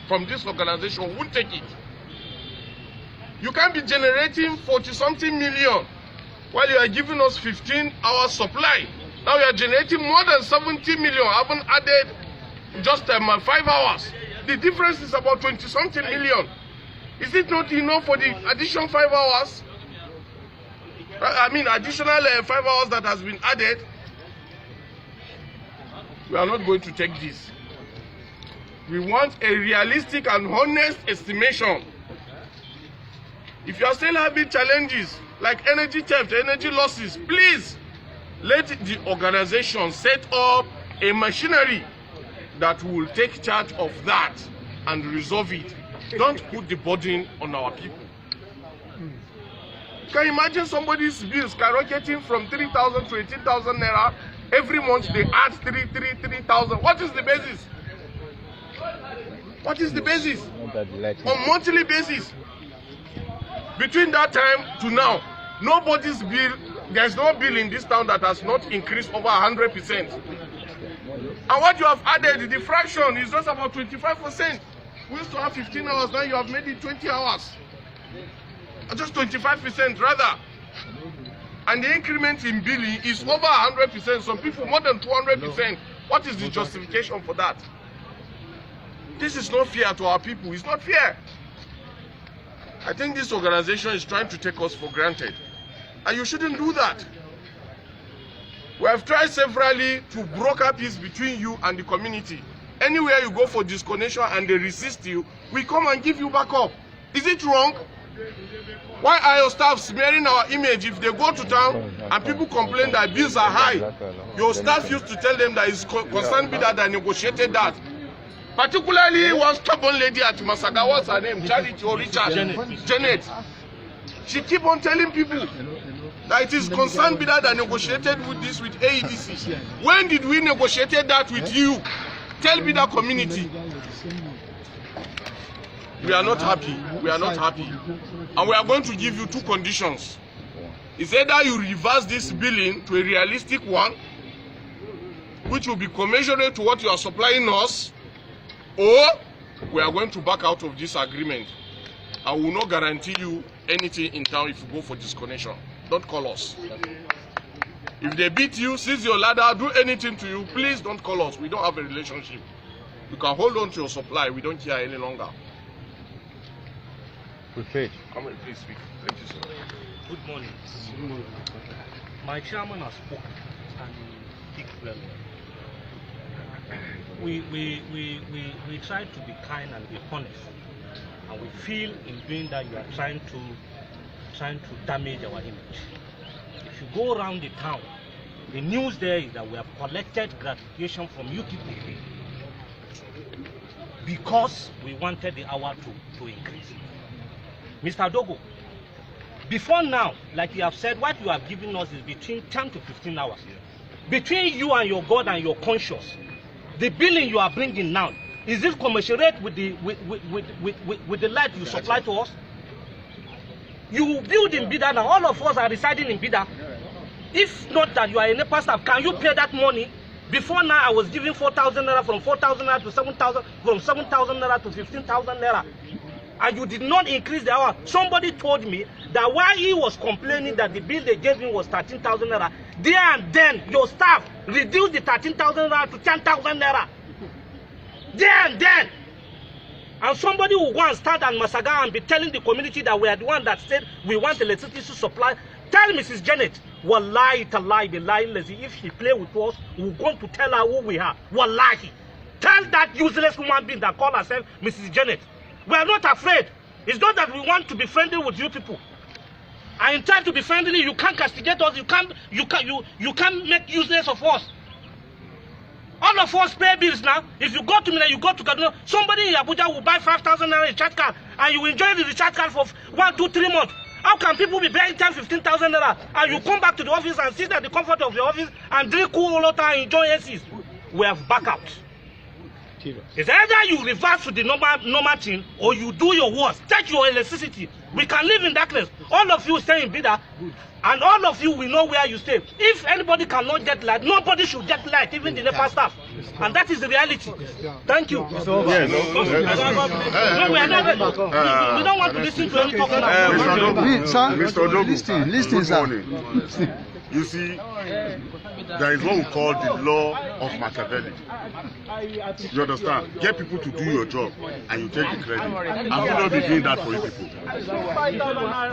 from this organization won't take it. You can't be generating 40-something million while you are giving us 15 hours supply. Now you are generating more than 70 million. I haven't added just 5 hours. The difference is about 20-something million. Is it not enough for the additional 5 hours? I mean, additional 5 hours that has been added. We are not going to take this. We want a realistic and honest estimation. If you are still having challenges like energy theft, energy losses, please let the organization set up a machinery that will take charge of that and resolve it. Don't put the burden on our people. Can you imagine somebody's bills skyrocketing from 3,000 to 18,000 naira? Every month they add 3,000. What is the basis? What is the basis? On monthly basis. Between that time to now, nobody's bill, there's no bill in this town that has not increased over 100%. And what you have added, the fraction is just about 25%. We used to have 15 hours, now you have made it 20 hours. Just 25% rather. And the increment in billing is over 100%. Some people more than 200%. What is the justification for that? This is not fair to our people. It's not fair. I think this organization is trying to take us for granted. And you shouldn't do that. We have tried severally to broker peace between you and the community. Anywhere you go for disconnection and they resist you, we come and give you backup. Is it wrong? Why are your staff smearing our image if they go to town and people complain that bills are high? Your staff used to tell them that it's concerned bidder that negotiated that. Particularly one stubborn lady at Masaga, what's her name? Charity or Richard? Janet. She keep on telling people that it is concerned bidder that negotiated with this with AEDC. When did we negotiate that with you? Tell bidder community. We are not happy. We are not happy. And we are going to give you two conditions. It's either you reverse this billing to a realistic one, which will be commensurate to what you are supplying us, or we are going to back out of this agreement. I will not guarantee you anything in town if you go for disconnection. Don't call us. If they beat you, seize your ladder, do anything to you, please don't call us. We don't have a relationship. You can hold on to your supply. We don't care any longer. Please speak. Thank you, sir. Good morning. My chairman has spoken and he speaks well. We try to be kind and be honest, and we feel in doing that you are trying to damage our image. If you go around the town, the news there is that we have collected gratification from you people because we wanted the hour to increase. Mr. Dogo, before now, like you have said, what you have given us is between 10 to 15 hours. Between you and your God and your conscience, the billing you are bringing now, is it commensurate with the light you supply to us? You build in Bida now, all of us are residing in Bida. If not that you are a NEPA staff, can you pay that money? Before now, I was giving 4,000 naira, from 4,000 naira to 7,000, from 7,000 naira to 15,000 naira. And you did not increase the hour. Somebody told me that while he was complaining that the bill they gave him was 13,000 naira, there and then your staff reduced the 13,000 naira to 10,000 naira. There and then. And somebody will go and stand at Masaga and be telling the community that we are the one that said we want electricity supply. Tell Mrs. Janet, wallahi tallahi billahi lazi, if she play with us, we're going to tell her who we are. Wallahi. Tell that useless woman being that call herself Mrs. Janet. We are not afraid. It's not that we want to be friendly with you people. And in time to be friendly, you can't castigate us. You can't make useless of us. All of us pay bills now. If you go to Mina, you go to Kaduna, somebody in Abuja will buy 5,000 naira recharge card and you enjoy the recharge card for 1, 2, 3 months. How can people be paying 10, 15,000 naira and you come back to the office and sit at the comfort of your office and drink cool water and enjoy ACs? We have backup. It's either you reverse to the normal thing or you do your worst. Check your electricity. We can live in darkness. All of you stay in Bida, and all of you will know where you stay. If anybody cannot get light, nobody should get light, even the NEPA staff. And that is the reality. Thank you. Yes. No, we are not ready. We don't want to listen to any talking about Mr. Odogu, Listen, sir. You see, there is what we call the law of Machiavelli. You understand? Get people to do your job and you take the credit. And we don't be doing that for you people.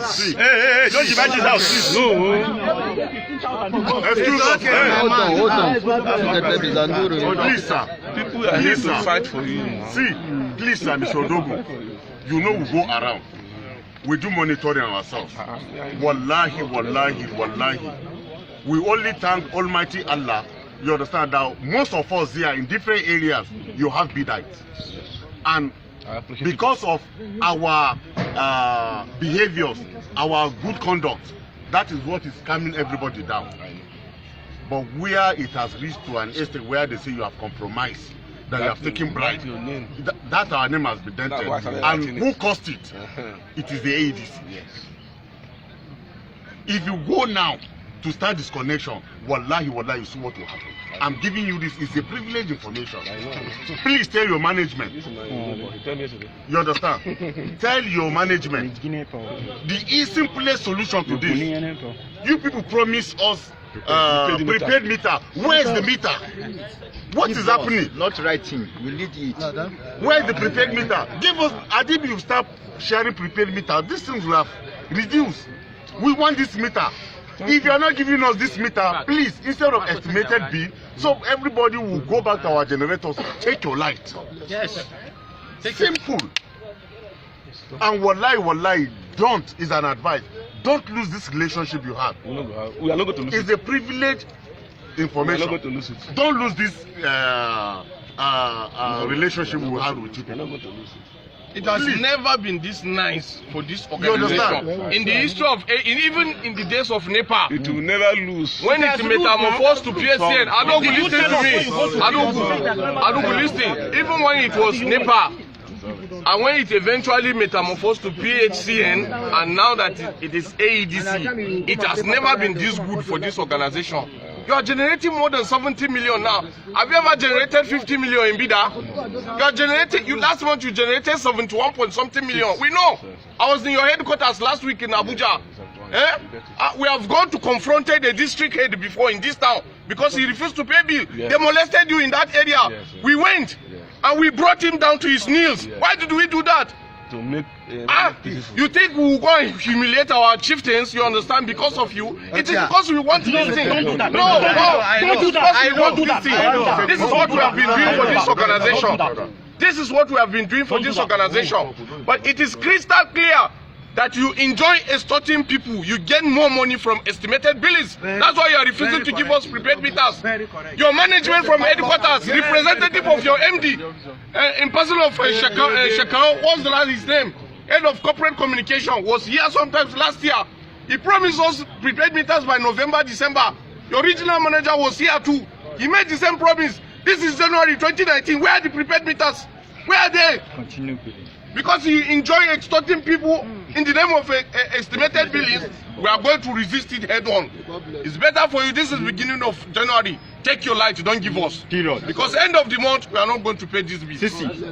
See. Hey, don't divide this house. No. Excuse us. Hold on. Please, sir. People are here to fight for you. See, please, sir, Mr. Odogu. You know we go around. We do monitoring ourselves. Wallahi. We only thank Almighty Allah. You understand that most of us here in different areas, you have Bidites. And because of our behaviors, our good conduct, that is what is calming everybody down. But where it has reached to an extent where they say you have compromised, that you have taken bribe, that our name has been dented. And who caused it? It is the AEDC. If you go now to start disconnection, wallahi, you see what will happen. I'm giving you this, it's a privileged information. Please tell your management. You understand? Tell your management. The simplest solution to this. You people promise us prepaid meter. Where's the meter? What is happening? Not writing. We need it. Where's the prepaid meter? Give us, Adib, you start sharing prepaid meter. These things will have reduced. We want this meter. If you are not giving us this meter, please, instead of estimated bill, so everybody will go back to our generators, take your light. Yes. Simple. And wallahi, don't is an advice. Don't lose this relationship you have. We are not going to lose It's a privileged information. We are not going to lose it. Don't lose this relationship we have with you. We are not going to lose it. It has never been this nice for this organization. In the history of, even in the days of NEPA, it will never lose. When it metamorphosed to PSN, Adogu, listen to me. Adogu, listen. Even when it was NEPA, and when it eventually metamorphosed to PHCN, and now that it is AEDC, it has never been this good for this organization. You are generating more than 70 million now. Have you ever generated 50 million in Bida? You are generating, last month you generated 71 point something million. We know. I was in your headquarters last week in Abuja. We have gone to confront the district head before in this town because he refused to pay bill. They molested you in that area. We went and we brought him down to his knees. Why did we do that? To make you think we will go and humiliate our chieftains, you understand, because of you? It is because we want this thing. Don't do that. No, don't do that. I want this thing. This is what we have been doing for this organization. This is what we have been doing for this organization. But it is crystal clear that you enjoy extorting people. You get more money from estimated billings. That's why you are refusing to give us prepaid meters. Your management from headquarters, representative of your MD, in person of Shekau, what's his name? Head of corporate communication, was here sometimes last year. He promised us prepaid meters by November, December. Your regional manager was here too. He made the same promise. This is January 2019. Where are the prepaid meters? Where are they? Continue billing. Because you enjoy extorting people in the name of estimated billings, we are going to resist it head on. It's better for you. This is the beginning of January. Take your light, don't give us. Period. Because end of the month, we are not going to pay this bill.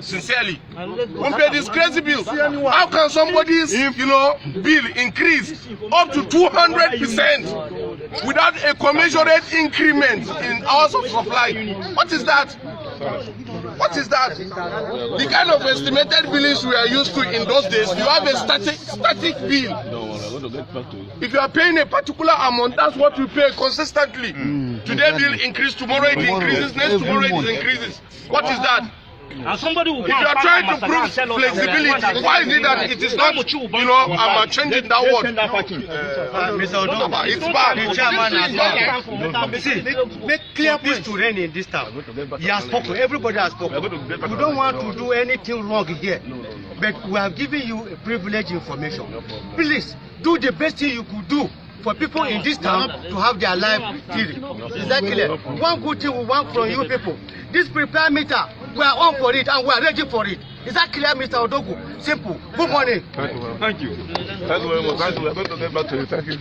Sincerely. Won't pay this crazy bill. How can somebody's bill increase up to 200% without a commensurate increment in hours of supply? What is that? What is that? The kind of estimated billings we are used to in those days, you have a static bill. If you are paying a particular amount, that's what you pay consistently. Today bill increase, tomorrow it increases, next tomorrow it increases. What is that? And somebody will if you are trying to prove flexibility, why is it that it is not, I'm changing that word? Mr. Odogu, it's bad. The chairman has spoken. Make clear peace to reign in this town. He has spoken. Everybody has spoken. We don't want to do anything wrong here, but we have given you a privileged information. Please do the best thing you could do for people in this town to have their life free. Is that clear? One good thing we want from you people. This prepaid meter, We are on for it and we are ready for it. Is that clear, Mr. Odogu? Simple. Good morning. Thank you. Thank you very much. Thank you. We are going to get back to you. Thank you.